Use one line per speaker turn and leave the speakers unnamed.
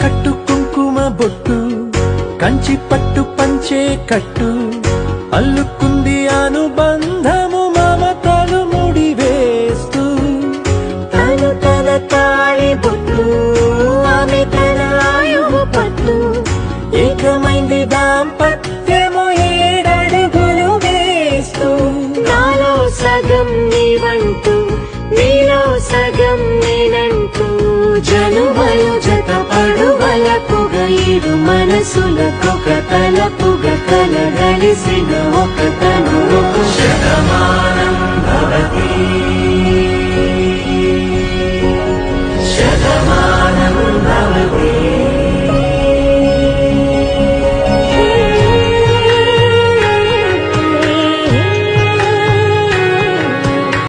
కట్టు కుంకుమ బొట్టు కంచి పట్టు పంచే కట్టు అల్లుకుంది అనుబంధము మమతలు ముడివేస్తూ
తను తన తాళి బొట్టు ఆమె తన ఆయువు పట్టు
ఏకమైంది దాంపత్యము 7 అడుగులు వేస్తూ
నాలో సగం నీవంటూ నీలో సగం నేనంటూ జనుమలు జత పడువలపుగ 7 మనసులకొక తలపుగ కలగలిసిన ఒక తను
శతమానం భవతి